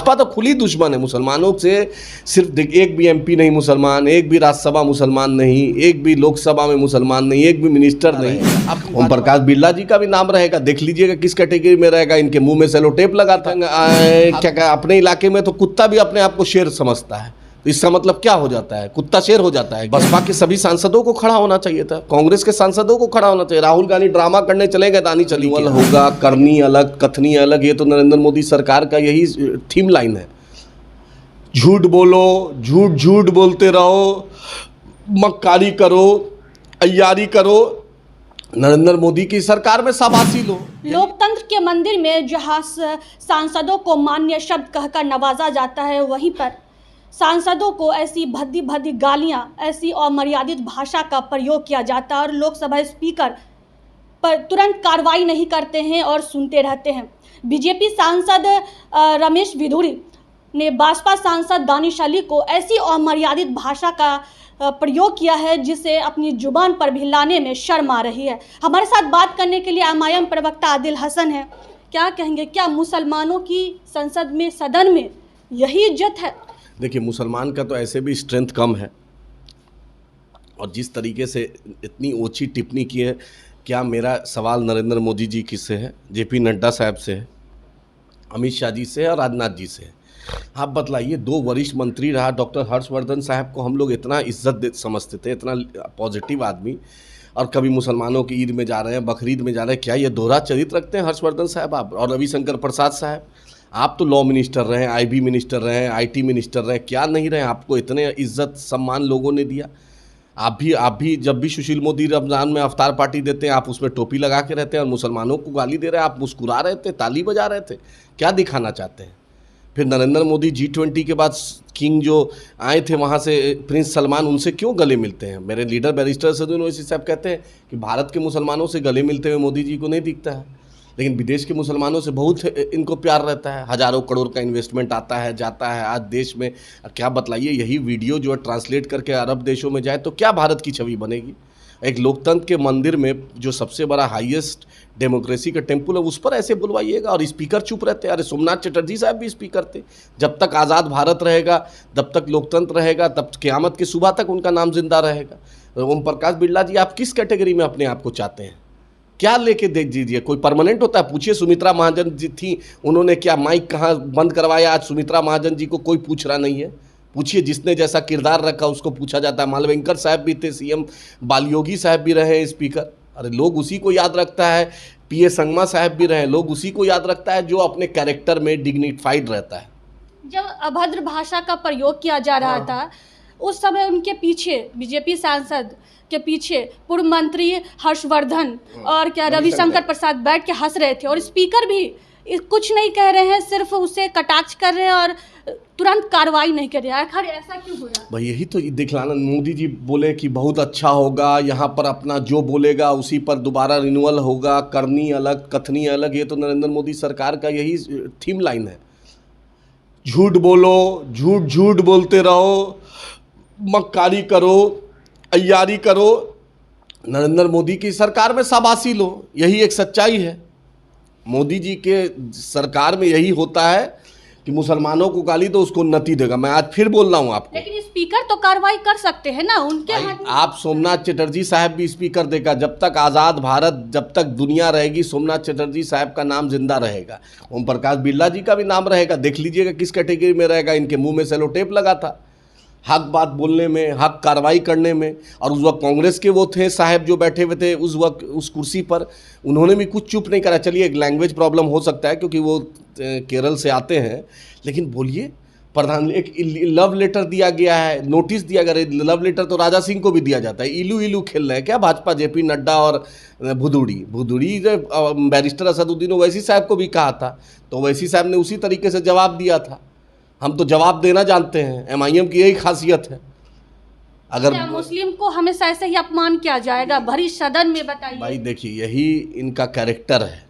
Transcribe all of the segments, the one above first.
भाजपा तो खुली दुश्मन है मुसलमानों से। सिर्फ एक भी एमपी नहीं मुसलमान, एक भी राज्यसभा मुसलमान नहीं, एक भी लोकसभा में मुसलमान नहीं, एक भी मिनिस्टर नहीं। अब ओम प्रकाश बिरला जी का भी नाम रहेगा, देख लीजिएगा किस कैटेगरी में रहेगा। इनके मुंह में सेलो टेप लगाता है। क्या अपने इलाके में तो कुत्ता भी अपने आप को शेर समझता है, तो इसका मतलब क्या हो जाता है? कुत्ता शेर हो जाता है। बसपा के सभी सांसदों को खड़ा होना चाहिए था, कांग्रेस के सांसदों को खड़ा होना चाहिए। राहुल गांधी ड्रामा करने चले गए, दानी चली होगा, करनी अलग कथनी अलग। ये तो नरेंद्र मोदी सरकार का यही थीम लाइन है। झूठ बोलो, झूठ झूठ बोलते रहो, मक्कारी करो, अय्यारी करो। नरेंद्र मोदी की सरकार में शाबाशी लो। लोकतंत्र के मंदिर में जहां सांसदों को मान्य शब्द कहकर नवाजा जाता है, वहीं पर सांसदों को ऐसी भद्दी भद्दी गालियां, ऐसी अमर्यादित भाषा का प्रयोग किया जाता है और लोकसभा स्पीकर पर तुरंत कार्रवाई नहीं करते हैं और सुनते रहते हैं। बीजेपी सांसद रमेश विधुरी ने बसपा सांसद दानिश अली को ऐसी अमर्यादित भाषा का प्रयोग किया है जिसे अपनी जुबान पर भी लाने में शर्म आ रही है। हमारे साथ बात करने के लिए एमआईएम प्रवक्ता आदिल हसन है। क्या कहेंगे, क्या मुसलमानों की संसद में, सदन में यही इज्जत है? देखिए, मुसलमान का तो ऐसे भी स्ट्रेंथ कम है, और जिस तरीके से इतनी ओछी टिप्पणी की है, क्या मेरा सवाल नरेंद्र मोदी जी किससे है? जेपी नड्डा साहब से है, अमित शाह जी से और राजनाथ जी से है। आप बतलाइए, दो वरिष्ठ मंत्री रहा डॉक्टर हर्षवर्धन साहब को हम लोग इतना इज्जत समझते थे, इतना पॉजिटिव आदमी, और कभी मुसलमानों की ईद में जा रहे हैं, बकरीद में जा रहे हैं। क्या ये दोहरा चरित्र रखते हैं हर्षवर्धन साहब आप? और रविशंकर प्रसाद साहब, आप तो लॉ मिनिस्टर रहे, आईबी मिनिस्टर रहे, आईटी मिनिस्टर रहे, क्या नहीं रहे? आपको इतने इज्जत सम्मान लोगों ने दिया। आप भी जब भी सुशील मोदी रमज़ान में अफ्तार पार्टी देते हैं, आप उसमें टोपी लगा के रहते हैं, और मुसलमानों को गाली दे रहे हैं। आप मुस्कुरा रहे थे, ताली बजा रहे थे, क्या दिखाना चाहते हैं? फिर नरेंद्र मोदी G20 के बाद किंग जो आए थे वहाँ से, प्रिंस सलमान, उनसे क्यों गले मिलते हैं? मेरे लीडर बैरिस्टर सदुन ओवैसी साहब कहते हैं कि भारत के मुसलमानों से गले मिलते हुए मोदी जी को नहीं दिखता है, लेकिन विदेश के मुसलमानों से बहुत इनको प्यार रहता है। हज़ारों करोड़ का इन्वेस्टमेंट आता है, जाता है आज देश में। क्या बतलाइए, यही वीडियो जो है ट्रांसलेट करके अरब देशों में जाए तो क्या भारत की छवि बनेगी? एक लोकतंत्र के मंदिर में जो सबसे बड़ा हाईएस्ट डेमोक्रेसी का टेम्पल है, उस पर ऐसे बुलवाइएगा और स्पीकर चुप रहते हैं। अरे सोमनाथ चटर्जी साहब भी स्पीकर थे। जब तक आज़ाद भारत रहेगा, जब तक लोकतंत्र रहेगा, तब क़यामत की सुबह तक उनका नाम जिंदा रहेगा। ओम प्रकाश बिरला जी, आप किस कैटेगरी में अपने आप को चाहते हैं? क्या लेके देख दीजिए, कोई परमानेंट होता है? पूछिए, सुमित्रा महाजन जी थी, उन्होंने क्या माइक कहाँ बंद करवाया? आज सुमित्रा महाजन जी को कोई पूछ रहा नहीं है। पूछिए, जिसने जैसा किरदार रखा उसको पूछा जाता है। मालवेंकर साहब भी थे सीएम, बालयोगी साहब भी रहे स्पीकर, अरे लोग उसी को याद रखता है। पीए संगमा साहब भी रहे, लोग उसी को याद रखता है जो अपने कैरेक्टर में डिग्निफाइड रहता है। जब अभद्र भाषा का प्रयोग किया जा रहा था, उस समय उनके पीछे, बीजेपी सांसद के पीछे पूर्व मंत्री हर्षवर्धन और क्या रविशंकर प्रसाद बैठ के हंस रहे थे, और स्पीकर भी कुछ नहीं कह रहे हैं, सिर्फ उसे कटाक्ष कर रहे हैं और तुरंत कार्रवाई नहीं कर रहे हैं। आखिर ऐसा क्यों हो रहा है? भाई यही तो दिखलाना। मोदी जी बोले कि बहुत अच्छा होगा, यहाँ पर अपना जो बोलेगा उसी पर दोबारा रिन्यूअल होगा, करनी अलग कथनी अलग। ये तो नरेंद्र मोदी सरकार का यही थीम लाइन है। झूठ बोलो, झूठ झूठ बोलते रहो, मक्कारी करो, अय्यारी करो। नरेंद्र मोदी की सरकार में शाबाशी लो, यही एक सच्चाई है। मोदी जी के सरकार में यही होता है कि मुसलमानों को गाली दो, उसको उन्नति देगा। मैं आज फिर बोल रहा हूँ आपको, लेकिन स्पीकर तो कार्रवाई कर सकते हैं ना, उनके हाथ में। आप सोमनाथ चटर्जी साहब भी स्पीकर देगा। जब तक आज़ाद भारत, जब तक दुनिया रहेगी, सोमनाथ चटर्जी साहब का नाम जिंदा रहेगा। ओम प्रकाश बिरला जी का भी नाम रहेगा, देख लीजिएगा किस कैटेगरी में रहेगा। इनके मुंह में सेलो टेप लगा था, हक बात बोलने में, हक कार्रवाई करने में। और उस वक्त कांग्रेस के वो थे साहब जो बैठे हुए थे उस वक्त उस कुर्सी पर, उन्होंने भी कुछ चुप नहीं करा। चलिए, एक लैंग्वेज प्रॉब्लम हो सकता है क्योंकि वो केरल से आते हैं, लेकिन बोलिए, प्रधान एक लव लेटर दिया गया है, नोटिस दिया गया। लव लेटर तो राजा सिंह को भी दिया जाता है। इलू इलू खेल रहे हैं क्या भाजपा? जेपी नड्डा और भुदुड़ी जो बैरिस्टर असदुद्दीन ओवैसी साहब को भी कहा था, तो ओवैसी साहब ने उसी तरीके से जवाब दिया था। हम तो जवाब देना जानते हैं, एमआईएम की यही खासियत है। अगर मुस्लिम को हमेशा ऐसे ही अपमान किया जाएगा भरी सदन में? बताइए भाई, देखिए यही इनका कैरेक्टर है।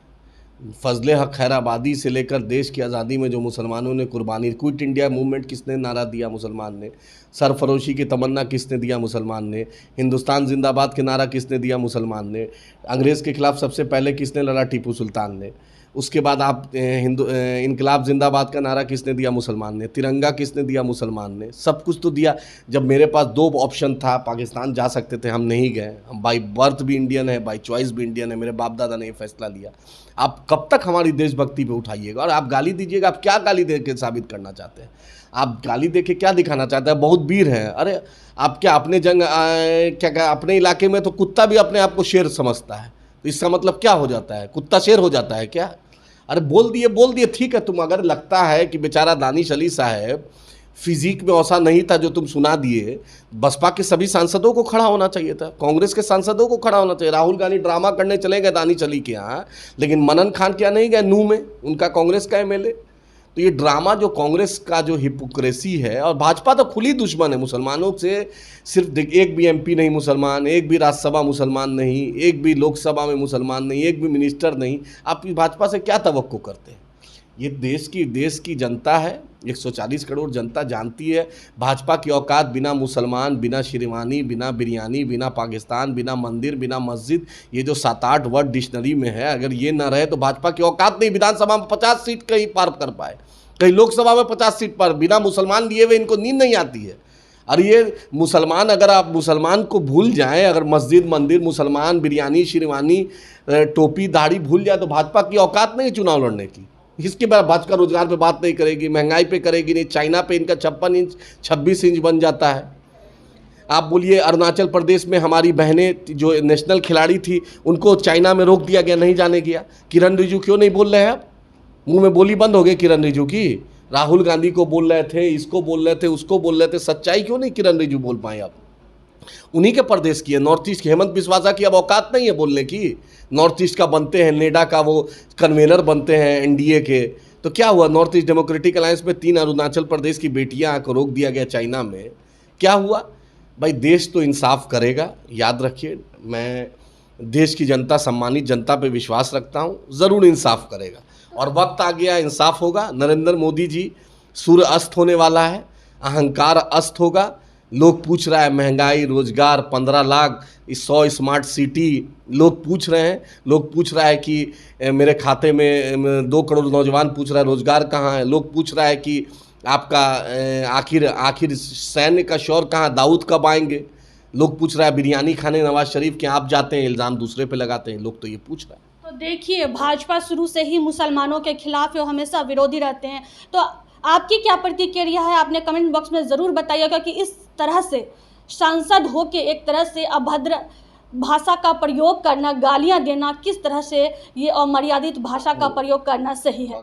फजले हक खैराबादी से लेकर देश की आज़ादी में जो मुसलमानों ने कुर्बानी, क्विट इंडिया मूवमेंट किसने नारा दिया? मुसलमान ने। सरफरोशी की तमन्ना किसने दिया? मुसलमान ने। हिंदुस्तान जिंदाबाद के नारा किसने दिया? मुसलमान ने। अंग्रेज़ के खिलाफ सबसे पहले किसने लड़ा? टीपू सुल्तान ने। उसके बाद आप इनकलाब जिंदाबाद का नारा किसने दिया? मुसलमान ने। तिरंगा किसने दिया? मुसलमान ने। सब कुछ तो दिया। जब मेरे पास 2 ऑप्शन था, पाकिस्तान जा सकते थे, हम नहीं गए। हम बाई बर्थ भी इंडियन है, बाई चॉइस भी इंडियन है, मेरे बाप दादा ने ये फैसला लिया। आप कब तक हमारी देशभक्ति पे उठाइएगा? और आप गाली दीजिएगा। आप क्या गाली दे के साबित करना चाहते हैं? आप गाली दे के क्या दिखाना चाहते हैं? बहुत वीर हैं। अरे आप क्या अपने क्या अपने इलाके में तो कुत्ता भी अपने आप को शेर समझता है, तो इसका मतलब क्या हो जाता है? कुत्ता शेर हो जाता है क्या? अरे बोल दिए ठीक है। तुम अगर लगता है कि बेचारा दानिश अली साहब फिजिक में ऐसा नहीं था जो तुम सुना दिए, बसपा के सभी सांसदों को खड़ा होना चाहिए था, कांग्रेस के सांसदों को खड़ा होना चाहिए। राहुल गांधी ड्रामा करने चले गए दानिश अली के यहाँ, लेकिन मनन खान क्या नहीं गए नूह में, उनका कांग्रेस का एमएलए। तो ये ड्रामा जो कांग्रेस का जो हिपोक्रेसी है, और भाजपा तो खुली दुश्मन है मुसलमानों से। सिर्फ एक भी एमपी नहीं मुसलमान, एक भी राज्यसभा मुसलमान नहीं, एक भी लोकसभा में मुसलमान नहीं, एक भी मिनिस्टर नहीं। आप भाजपा से क्या तवक्को करते हैं? ये देश की जनता है, 140 करोड़ जनता जानती है भाजपा की औकात बिना मुसलमान, बिना शेरवानी, बिना बिरयानी, बिना पाकिस्तान, बिना मंदिर, बिना मस्जिद, ये जो 7-8 वर्ड डिक्शनरी में है, अगर ये ना रहे तो भाजपा की औकात नहीं। विधानसभा में 50 सीट कहीं पार कर पाए, कहीं लोकसभा में 50 सीट पर। बिना मुसलमान लिए हुए इनको नींद नहीं आती है। और ये मुसलमान, अगर आप मुसलमान को भूल जाएं, अगर मस्जिद, मंदिर, मुसलमान, बिरयानी, शेरवानी, टोपी, दाढ़ी भूल जाए, तो भाजपा की औकात नहीं चुनाव लड़ने की। इसके बाद भाजपा रोजगार पे बात नहीं करेगी, महंगाई पे करेगी नहीं। चाइना पे इनका 56 इंच 26 इंच बन जाता है। आप बोलिए अरुणाचल प्रदेश में हमारी बहनें जो नेशनल खिलाड़ी थी, उनको चाइना में रोक दिया गया, नहीं जाने गया। किरण रिजिजू क्यों नहीं बोल रहे हैं? अब मुंह में बोली बंद हो गई किरण रिजिजू की। राहुल गांधी को बोल रहे थे, इसको बोल रहे थे, उसको बोल रहे थे, सच्चाई क्यों नहीं किरण रिजिजू बोल पाए? अब उन्हीं के प्रदेश की है, नॉर्थ ईस्ट। हेमंत बिस्वासा की अब औकात नहीं है बोलने की। नॉर्थ ईस्ट का बनते हैं, नेडा का वो कन्वेनर बनते हैं एनडीए के। तो क्या हुआ? नॉर्थ ईस्ट डेमोक्रेटिक अलायंस में 3 अरुणाचल प्रदेश की बेटियां को रोक दिया गया चाइना में। क्या हुआ? भाई देश तो इंसाफ करेगा, याद रखिए। मैं देश की जनता, सम्मानित जनता पे विश्वास रखता हूँ, ज़रूर इंसाफ करेगा। और वक्त आ गया, इंसाफ होगा। नरेंद्र मोदी जी, सूर्य अस्त होने वाला है, अहंकार अस्त होगा। लोग पूछ रहा है महंगाई, रोजगार, 15 लाख, 100 स्मार्ट सिटी, लोग पूछ रहे हैं। लोग पूछ रहा है कि मेरे खाते में 2 करोड़ नौजवान पूछ रहा है रोजगार कहाँ है। लोग पूछ रहा है कि आपका आखिर सैन्य का शौर्य कहाँ, दाऊद कब आएंगे। लोग पूछ रहा है बिरयानी खाने नवाज शरीफ के आप जाते हैं, इल्ज़ाम दूसरे पे लगाते हैं। लोग तो ये पूछ रहा है। तो देखिए, भाजपा शुरू से ही मुसलमानों के खिलाफ है, हमेशा विरोधी रहते हैं। तो आपकी क्या प्रतिक्रिया है? आपने कमेंट बॉक्स में ज़रूर बताइएगा कि इस तरह से सांसद हो के एक तरह से अभद्र भाषा का प्रयोग करना, गालियां देना, किस तरह से ये अमर्यादित भाषा का प्रयोग करना सही है?